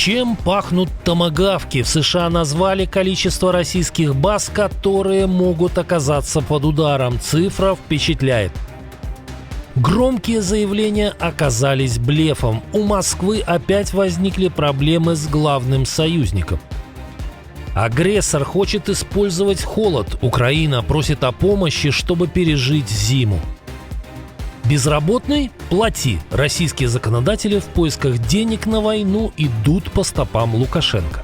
Чем пахнут томагавки? В США назвали количество российских баз, которые могут оказаться под ударом. Цифра впечатляет. Громкие заявления оказались блефом. У Москвы опять возникли проблемы с главным союзником. Агрессор хочет использовать холод. Украина просит о помощи, чтобы пережить зиму. Безработный – плати. Российские законодатели в поисках денег на войну идут по стопам Лукашенко.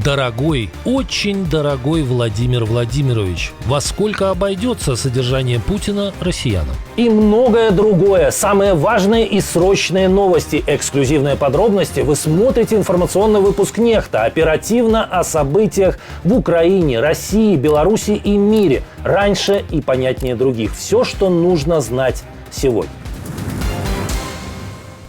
Дорогой, очень дорогой Владимир Владимирович, во сколько обойдется содержание Путина россиянам? И многое другое. Самые важные и срочные новости. Эксклюзивные подробности вы смотрите информационный выпуск «Нехта». Оперативно о событиях в Украине, России, Беларуси и мире. Раньше и понятнее других. Все, что нужно знать сегодня.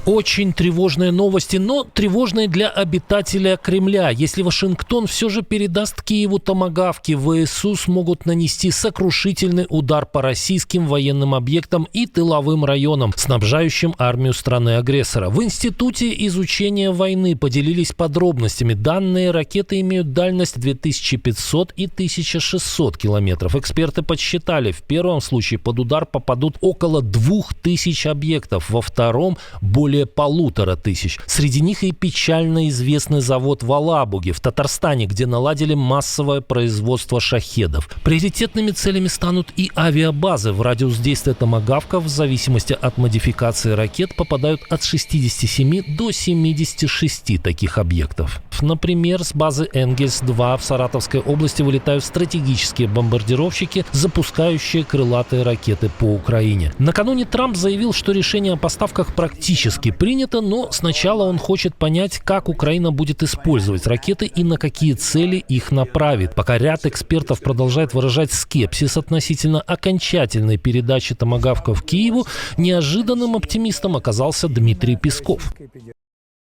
Очень тревожные новости, но тревожные для обитателя Кремля. Если Вашингтон все же передаст Киеву томагавки, ВСУ смогут нанести сокрушительный удар по российским военным объектам и тыловым районам, снабжающим армию страны-агрессора. В Институте изучения войны поделились подробностями. Данные ракеты имеют дальность 2500 и 1600 километров. Эксперты подсчитали, в первом случае под удар попадут около 2000 объектов, во втором – более 1500. Среди них и печально известный завод в Алабуге, в Татарстане, где наладили массовое производство шахедов. Приоритетными целями станут и авиабазы. В радиус действия томагавков в зависимости от модификации ракет попадают от 67 до 76 таких объектов. Например, с базы Энгельс-2 в Саратовской области вылетают стратегические бомбардировщики, запускающие крылатые ракеты по Украине. Накануне Трамп заявил, что решение о поставках практически принято, но сначала он хочет понять, как Украина будет использовать ракеты и на какие цели их направит. Пока ряд экспертов продолжает выражать скепсис относительно окончательной передачи томагавков Киеву, неожиданным оптимистом оказался Дмитрий Песков.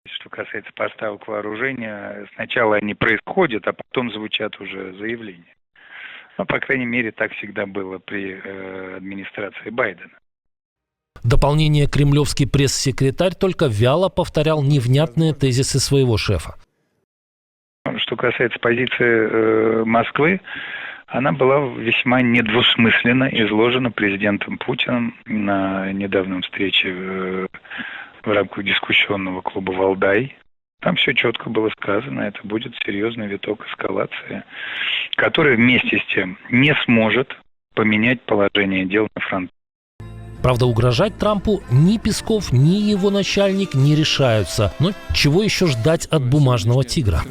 Что касается поставок вооружения, сначала они происходят, а потом звучат уже заявления. Ну, по крайней мере, так всегда было при администрации Байдена. Дополнение кремлевский пресс-секретарь только вяло повторял невнятные тезисы своего шефа. Что касается позиции Москвы, она была весьма недвусмысленно изложена президентом Путиным на недавнем встрече в рамках дискуссионного клуба «Валдай». Там все четко было сказано, это будет серьезный виток эскалации, который вместе с тем не сможет поменять положение дел на фронте. Правда, угрожать Трампу ни Песков, ни его начальник не решаются. Но чего еще ждать от бумажного тигра?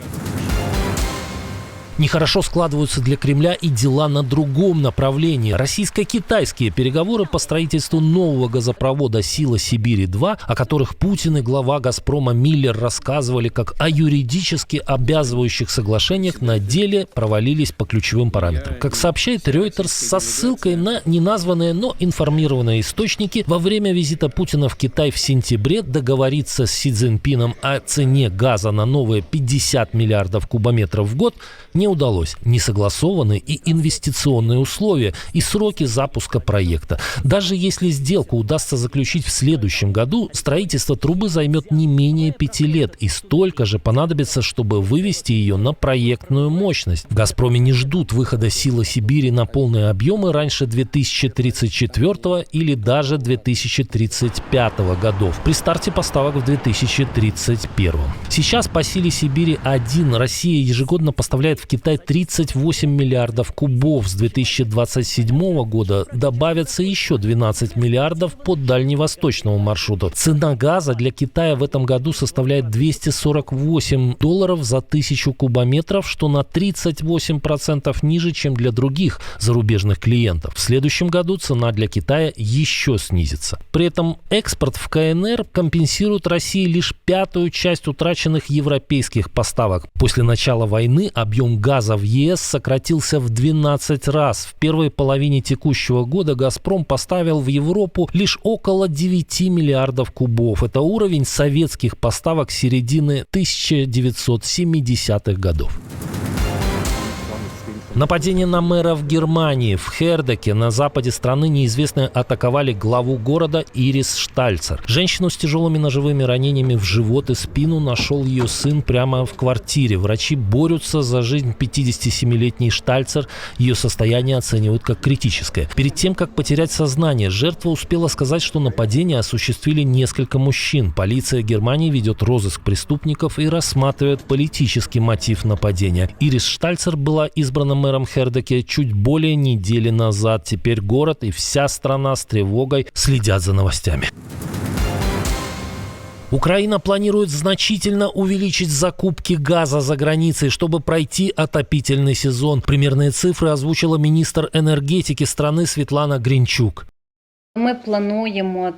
Нехорошо складываются для Кремля и дела на другом направлении. Российско-китайские переговоры по строительству нового газопровода «Сила Сибири-2», о которых Путин и глава «Газпрома» Миллер рассказывали как о юридически обязывающих соглашениях, на деле провалились по ключевым параметрам. Как сообщает Reuters со ссылкой на неназванные, но информированные источники, во время визита Путина в Китай в сентябре договориться с Си Цзиньпином о цене газа на новые 50 миллиардов кубометров в год не удалось. Не согласованы и инвестиционные условия, и сроки запуска проекта. Даже если сделку удастся заключить в следующем году, строительство трубы займет не менее 5 лет, и столько же понадобится, чтобы вывести ее на проектную мощность. В «Газпроме» не ждут выхода «Силы Сибири» на полные объемы раньше 2034 или даже 2035 годов, при старте поставок в 2031. Сейчас по «Силе Сибири-1» Россия ежегодно поставляет в Китай 38 миллиардов кубов. С 2027 года добавятся еще 12 миллиардов по дальневосточному маршруту. Цена газа для Китая в этом году составляет $248 за 1000 кубометров, что на 38% ниже, чем для других зарубежных клиентов. В следующем году цена для Китая еще снизится. При этом экспорт в КНР компенсирует России лишь 1/5 часть утраченных европейских поставок. После начала войны объем газа в ЕС сократился в 12 раз. В первой половине текущего года «Газпром» поставил в Европу лишь около 9 миллиардов кубов. Это уровень советских поставок середины 1970-х годов. Нападение на мэра в Германии. В Хердеке на западе страны неизвестные атаковали главу города Ирис Штальцер. Женщину с тяжелыми ножевыми ранениями в живот и спину нашел ее сын прямо в квартире. Врачи борются за жизнь 57-летней Штальцер. Ее состояние оценивают как критическое. Перед тем, как потерять сознание, жертва успела сказать, что нападение осуществили несколько мужчин. Полиция Германии ведет розыск преступников и рассматривает политический мотив нападения. Ирис Штальцер была избрана мэром Хердеке чуть более недели назад. Теперь город и вся страна с тревогой следят за новостями. Украина планирует значительно увеличить закупки газа за границей, чтобы пройти отопительный сезон. Примерные цифры озвучила міністр енергетики страны Світлана Гринчук. Ми плануємо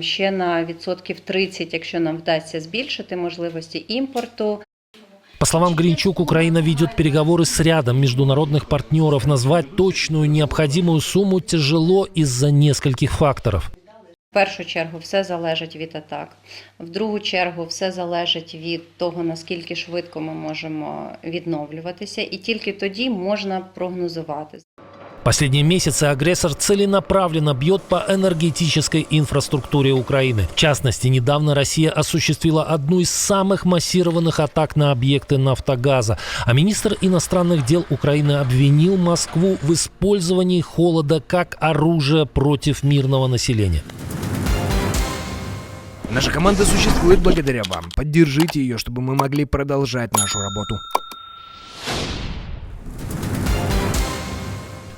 ще на 30%, якщо нам вдасться збільшити можливості імпорту. По словам Гринчук, Украина ведет переговоры с рядом международных партнеров. Назвать точную необходимую сумму тяжело из-за нескольких факторов. В першу чергу все залежить від атак. В другу чергу все залежить від того, наскільки швидко ми можемо відновлюватися. І тільки тоді можна прогнозувати. Последние месяцы агрессор целенаправленно бьет по энергетической инфраструктуре Украины. В частности, недавно Россия осуществила одну из самых массированных атак на объекты «Нафтогаза». А министр иностранных дел Украины обвинил Москву в использовании холода как оружия против мирного населения. Наша команда существует благодаря вам. Поддержите ее, чтобы мы могли продолжать нашу работу.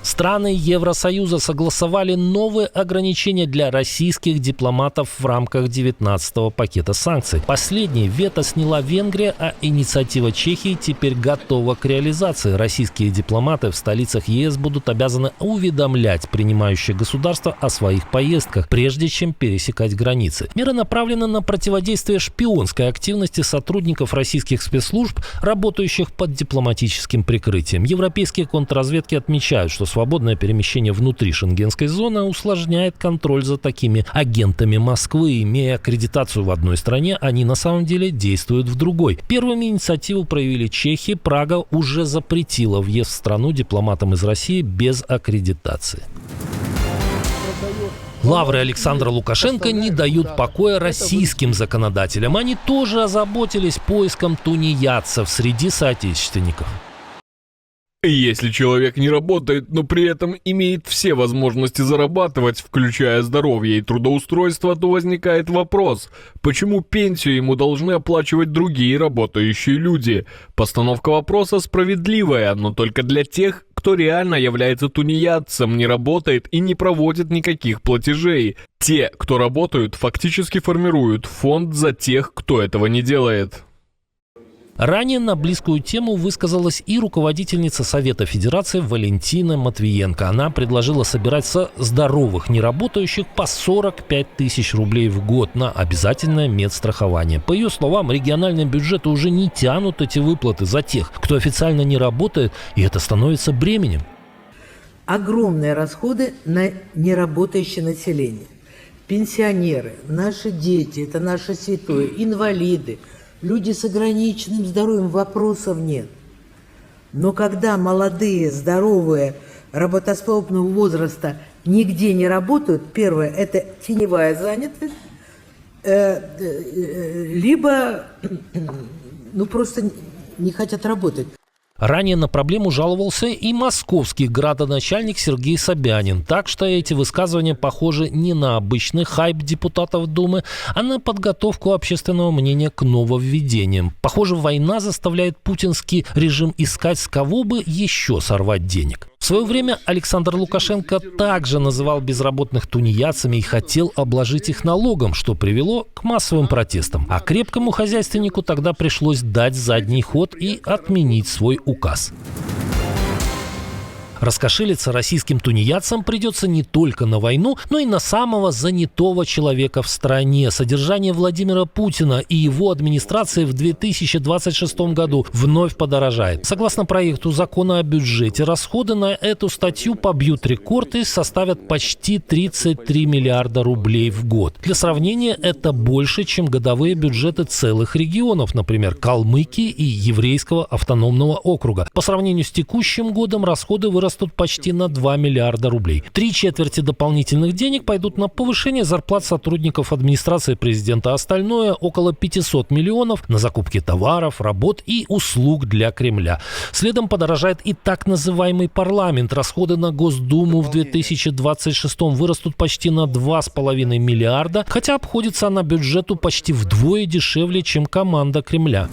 Страны Евросоюза согласовали новые ограничения для российских дипломатов в рамках 19-го пакета санкций. Последний вето сняла Венгрия, а инициатива Чехии теперь готова к реализации. Российские дипломаты в столицах ЕС будут обязаны уведомлять принимающее государство о своих поездках, прежде чем пересекать границы. Мера направлена на противодействие шпионской активности сотрудников российских спецслужб, работающих под дипломатическим прикрытием. Европейские контрразведки отмечают, что свободное перемещение внутри шенгенской зоны усложняет контроль за такими агентами Москвы. Имея аккредитацию в одной стране, они на самом деле действуют в другой. Первыми инициативу проявили чехи. Прага уже запретила въезд в страну дипломатам из России без аккредитации. Лавры Александра Лукашенко не дают покоя российским законодателям. Они тоже озаботились поиском тунеядцев среди соотечественников. Если человек не работает, но при этом имеет все возможности зарабатывать, включая здоровье и трудоустройство, то возникает вопрос, почему пенсию ему должны оплачивать другие работающие люди? Постановка вопроса справедливая, но только для тех, кто реально является тунеядцем, не работает и не проводит никаких платежей. Те, кто работают, фактически формируют фонд за тех, кто этого не делает. Ранее на близкую тему высказалась и руководительница Совета Федерации Валентина Матвиенко. Она предложила собирать со здоровых неработающих по 45 тысяч рублей в год на обязательное медстрахование. По ее словам, региональные бюджеты уже не тянут эти выплаты за тех, кто официально не работает, и это становится бременем. Огромные расходы на неработающее население. Пенсионеры, наши дети, это наше святое, инвалиды. Люди с ограниченным здоровьем, вопросов нет. Но когда молодые, здоровые, работоспособного возраста нигде не работают, первое – это теневая занятость, либо просто не хотят работать. Ранее на проблему жаловался и московский градоначальник Сергей Собянин. Так что эти высказывания похожи не на обычный хайп депутатов Думы, а на подготовку общественного мнения к нововведениям. Похоже, война заставляет путинский режим искать, с кого бы еще сорвать денег. В свое время Александр Лукашенко также называл безработных тунеядцами и хотел обложить их налогом, что привело к массовым протестам. А крепкому хозяйственнику тогда пришлось дать задний ход и отменить свой указ. Раскошелиться российским тунеядцам придется не только на войну, но и на самого занятого человека в стране. Содержание Владимира Путина и его администрации в 2026 году вновь подорожает. Согласно проекту закона о бюджете, расходы на эту статью побьют рекорд и составят почти 33 миллиарда рублей в год. Для сравнения, это больше, чем годовые бюджеты целых регионов, например, Калмыкии и Еврейского автономного округа. По сравнению с текущим годом расходы вырастут почти на 2 миллиарда рублей. 3/4 дополнительных денег пойдут на повышение зарплат сотрудников администрации президента. Остальное, около 500 миллионов, на закупки товаров, работ и услуг для Кремля. Следом подорожает и так называемый парламент. Расходы на Госдуму в 2026 вырастут почти на 2,5 миллиарда, хотя обходится она бюджету почти вдвое дешевле, чем команда Кремля.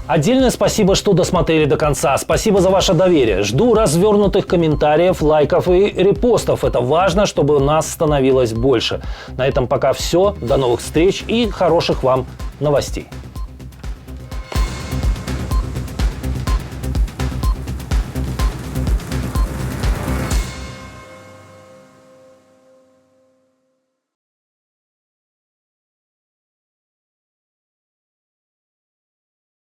Отдельное спасибо, что досмотрели до конца. Спасибо за ваше доверие. Жду развернутых комментариев, лайков и репостов. Это важно, чтобы нас становилось больше. На этом пока все. До новых встреч и хороших вам новостей.